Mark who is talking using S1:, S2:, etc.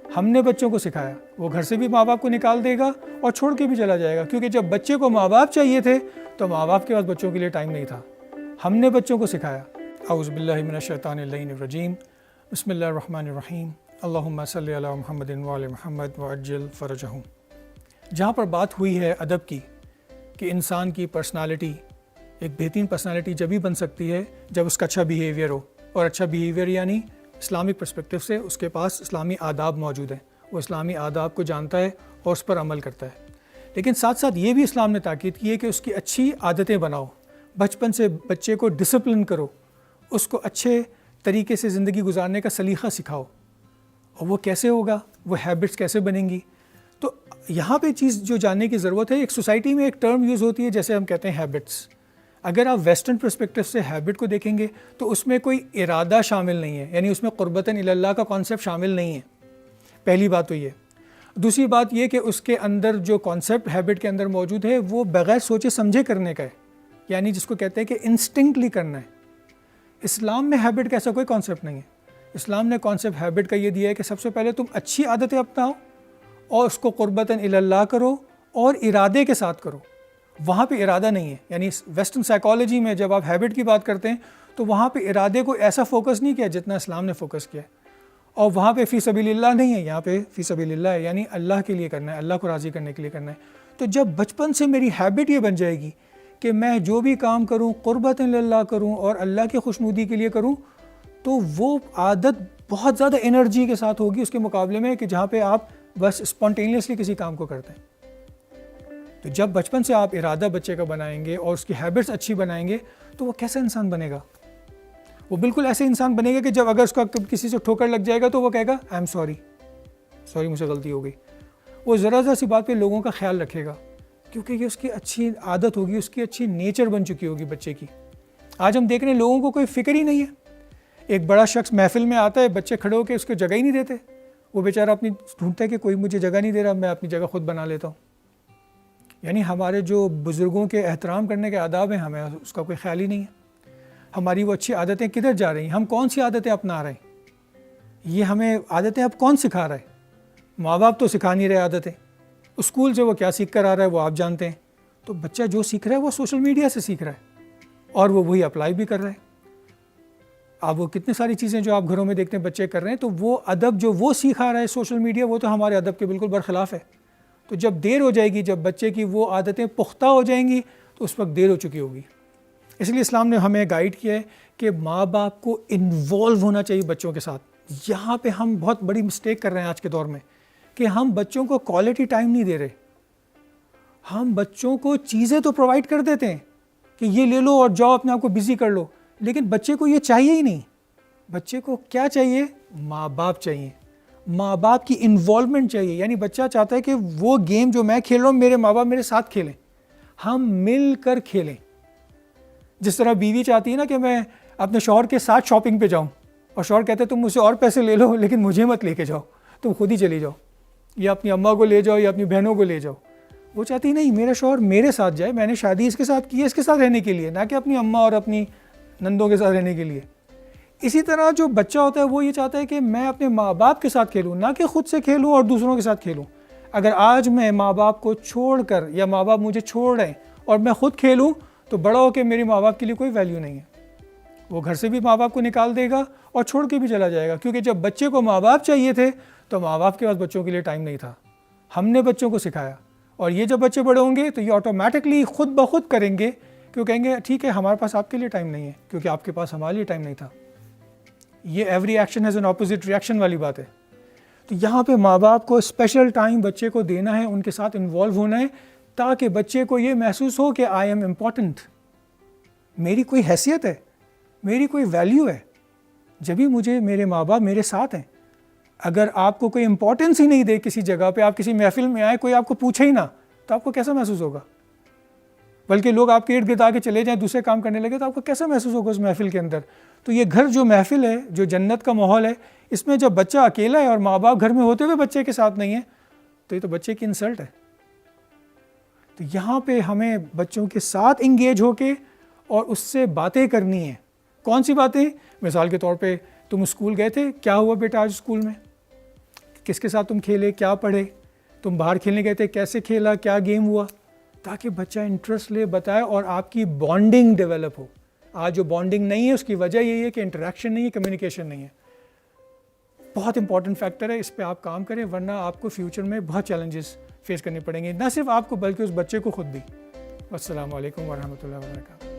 S1: ہم نے بچوں کو سکھایا، وہ گھر سے بھی ماں باپ کو نکال دے گا اور چھوڑ کے بھی چلا جائے گا، کیونکہ جب بچے کو ماں باپ چاہیے تھے تو ماں باپ کے پاس بچوں کے لیے ٹائم نہیں تھا، ہم نے بچوں کو سکھایا۔ اعوذ باللہ من الشیطان اللعین الرجیم، بسم اللہ الرحمن الرحیم، اللہم صلی علی محمد وعلی محمد وعجل فرجہم۔ جہاں پر بات ہوئی ہے ادب کی، کہ انسان کی پرسنالٹی ایک بہترین پرسنالٹی جبھی بن سکتی ہے جب اس کا اچھا بیہیویئر ہو، اور اچھا بیہیویئر یعنی اسلامک پرسپیکٹو سے اس کے پاس اسلامی آداب موجود ہیں، وہ اسلامی آداب کو جانتا ہے اور اس پر عمل کرتا ہے۔ لیکن ساتھ ساتھ یہ بھی اسلام نے تاکید کی ہے کہ اس کی اچھی عادتیں بناؤ، بچپن سے بچے کو ڈسپلن کرو، اس کو اچھے طریقے سے زندگی گزارنے کا سلیقہ سکھاؤ۔ اور وہ کیسے ہوگا، وہ ہیبٹس کیسے بنیں گی؟ تو یہاں پہ چیز جو جاننے کی ضرورت ہے، ایک سوسائٹی میں ایک ٹرم یوز ہوتی ہے جیسے ہم کہتے ہیں ہیبٹس۔ اگر آپ ویسٹرن پرسپیکٹو سے ہیبٹ کو دیکھیں گے تو اس میں کوئی ارادہ شامل نہیں ہے، یعنی اس میں قربتاً الی اللہ کا کانسیپٹ شامل نہیں ہے۔ پہلی بات تو یہ۔ دوسری بات یہ کہ اس کے اندر جو کانسیپٹ ہیبٹ کے اندر موجود ہے وہ بغیر سوچے سمجھے کرنے کا ہے، یعنی جس کو کہتے ہیں کہ انسٹنکٹلی کرنا ہے۔ اسلام میں ہیبٹ کا ایسا کوئی کانسیپٹ نہیں ہے۔ اسلام نے کانسیپٹ ہیبٹ کا یہ دیا ہے کہ سب سے پہلے تم اچھی عادتیں اپناؤ اور اس کو قربتاً الی اللہ کرو اور ارادے کے ساتھ کرو۔ وہاں پہ ارادہ نہیں ہے، یعنی ویسٹرن سائیکالوجی میں جب آپ ہیبٹ کی بات کرتے ہیں تو وہاں پہ ارادے کو ایسا فوکس نہیں کیا جتنا اسلام نے فوکس کیا ہے، اور وہاں پہ فی سبیل اللہ نہیں ہے، یہاں پہ فی سبیل اللہ ہے، یعنی اللہ کے لیے کرنا ہے، اللہ کو راضی کرنے کے لیے کرنا ہے۔ تو جب بچپن سے میری ہیبٹ یہ بن جائے گی کہ میں جو بھی کام کروں قربتاً اللہ کروں اور اللہ کی خوشنودی کے لیے کروں، تو وہ عادت بہت زیادہ انرجی کے ساتھ ہوگی اس کے مقابلے میں کہ جہاں پہ آپ بس اسپونٹینیسلی کسی کام کو کرتے ہیں۔ تو جب بچپن سے آپ ارادہ بچے کا بنائیں گے اور اس کی ہیبٹس اچھی بنائیں گے تو وہ کیسا انسان بنے گا؟ وہ بالکل ایسے انسان بنے گا کہ جب اگر اس کا کسی سے ٹھوکر لگ جائے گا تو وہ کہے گا آئی ایم سوری مجھ سے غلطی ہو گئی۔ وہ ذرا ذرا سی بات پہ لوگوں کا خیال رکھے گا، کیونکہ یہ اس کی اچھی عادت ہوگی، اس کی اچھی نیچر بن چکی ہوگی بچے کی۔ آج ہم دیکھ رہے ہیں لوگوں کو کوئی فکر ہی نہیں ہے۔ ایک بڑا شخص محفل میں آتا ہے، بچے کھڑے ہو کے اس کو جگہ ہی نہیں دیتے، وہ بیچارہ اپنی ڈھونڈتا ہے کہ کوئی مجھے جگہ نہیں دے رہا، میں اپنی جگہ خود بنا لیتا ہوں۔ یعنی ہمارے جو بزرگوں کے احترام کرنے کے آداب ہیں ہمیں اس کا کوئی خیال ہی نہیں ہے۔ ہماری وہ اچھی عادتیں کدھر جا رہی ہیں؟ ہم کون سی عادتیں اپنا رہے ہیں؟ یہ ہمیں عادتیں اب کون سکھا رہا ہے؟ ماں باپ تو سکھا نہیں رہے عادتیں۔ اسکول سے وہ کیا سیکھ کر آ رہا ہے وہ آپ جانتے ہیں۔ تو بچہ جو سیکھ رہا ہے وہ سوشل میڈیا سے سیکھ رہا ہے اور وہ وہی اپلائی بھی کر رہا ہے۔ اب وہ کتنی ساری چیزیں جو آپ گھروں میں دیکھتے ہیں بچے کر رہے ہیں، تو وہ ادب جو وہ سیکھا رہا ہے سوشل میڈیا، وہ تو ہمارے ادب کے بالکل برخلاف ہے۔ تو جب دیر ہو جائے گی، جب بچے کی وہ عادتیں پختہ ہو جائیں گی تو اس وقت دیر ہو چکی ہوگی۔ اس لیے اسلام نے ہمیں گائیڈ کیا ہے کہ ماں باپ کو انوالو ہونا چاہیے بچوں کے ساتھ۔ یہاں پہ ہم بہت بڑی مسٹیک کر رہے ہیں آج کے دور میں کہ ہم بچوں کو کوالٹی ٹائم نہیں دے رہے۔ ہم بچوں کو چیزیں تو پرووائڈ کر دیتے ہیں کہ یہ لے لو اور جاؤ اپنے آپ کو بزی کر لو، لیکن بچے کو یہ چاہیے ہی نہیں۔ بچے کو کیا چاہیے؟ ماں باپ چاہیے، ماں باپ کی انوالومنٹ چاہیے۔ یعنی بچہ چاہتا ہے کہ وہ گیم جو میں کھیل رہا ہوں میرے ماں باپ میرے ساتھ کھیلیں، ہم مل کر کھیلیں۔ جس طرح بیوی چاہتی ہے نا کہ میں اپنے شوہر کے ساتھ شاپنگ پہ جاؤں، اور شوہر کہتے ہیں تم مجھ سے اور پیسے لے لو لیکن مجھے مت لے کے جاؤ، تم خود ہی چلی جاؤ، یا اپنی اماں کو لے جاؤ یا اپنی بہنوں کو لے جاؤ۔ وہ چاہتی نہیں میرا شوہر میرے ساتھ جائے، میں نے شادی اس کے ساتھ کی ہے اس کے ساتھ رہنے کے لیے، نہ کہ اپنی اماں اور اپنی نندوں کے ساتھ رہنے کے لیے۔ اسی طرح جو بچہ ہوتا ہے وہ یہ چاہتا ہے کہ میں اپنے ماں باپ کے ساتھ کھیلوں، نہ کہ خود سے کھیلوں اور دوسروں کے ساتھ کھیلوں۔ اگر آج میں ماں باپ کو چھوڑ کر یا ماں باپ مجھے چھوڑ رہے ہیں اور میں خود کھیلوں تو بڑا ہو کے میرے ماں باپ کے لیے کوئی ویلیو نہیں ہے۔ وہ گھر سے بھی ماں باپ کو نکال دے گا اور چھوڑ کے بھی چلا جائے گا، کیونکہ جب بچے کو ماں باپ چاہیے تھے تو ماں باپ کے پاس بچوں کے لیے ٹائم نہیں تھا، ہم نے بچوں کو سکھایا۔ اور یہ جب بچے بڑے ہوں گے تو یہ آٹومیٹکلی خود بخود کریں گے کہ وہ کہیں گے ٹھیک ہے ہمارے پاس آپ کے لیے ٹائم نہیں ہے کیونکہ آپ کے پاس ہمارے لیے ٹائم نہیں تھا۔ یہ every action has an opposite reaction والی بات ہے۔ تو یہاں پہ ماں باپ کو اسپیشل ٹائم بچے کو دینا ہے، ان کے ساتھ انوالو ہونا ہے، تاکہ بچے کو یہ محسوس ہو کہ آئی ایم امپورٹنٹ، میری کوئی حیثیت ہے، میری کوئی ویلیو ہے، جبھی مجھے میرے ماں باپ میرے ساتھ ہیں۔ اگر آپ کو کوئی امپورٹنس ہی نہیں دے کسی جگہ پہ، آپ کسی محفل میں آئے کوئی آپ کو پوچھے ہی نہ، تو آپ کو کیسا محسوس ہوگا؟ بلکہ لوگ آپ کے ارد گرد آ کے چلے جائیں دوسرے کام کرنے لگے تو آپ کو کیسا محسوس ہوگا اس محفل کے اندر؟ تو یہ گھر جو محفل ہے، جو جنت کا ماحول ہے، اس میں جب بچہ اکیلا ہے اور ماں باپ گھر میں ہوتے ہوئے بچے کے ساتھ نہیں ہے تو یہ تو بچے کی انسلٹ ہے۔ تو یہاں پہ ہمیں بچوں کے ساتھ انگیج ہو کے اور اس سے باتیں کرنی ہیں۔ کون سی باتیں؟ مثال کے طور پہ تم اسکول گئے تھے، کیا ہوا بیٹا آج اسکول میں؟ کس کے ساتھ تم کھیلے, کیا پڑھے, تم باہر کھیلنے گئے تھے, کیسے کھیلا, کیا گیم ہوا, تاکہ بچہ انٹرسٹ لے, بتائے اور آپ کی بانڈنگ ڈیولپ ہو. آج جو بانڈنگ نہیں ہے اس کی وجہ یہی ہے کہ انٹریکشن نہیں ہے, کمیونیکیشن نہیں ہے. بہت امپورٹنٹ فیکٹر ہے, اس پہ آپ کام کریں, ورنہ آپ کو فیوچر میں بہت چیلنجز فیس کرنے پڑیں گے, نہ صرف آپ کو بلکہ اس بچے کو خود بھی. السلام علیکم ورحمۃ اللہ وبرکاتہ.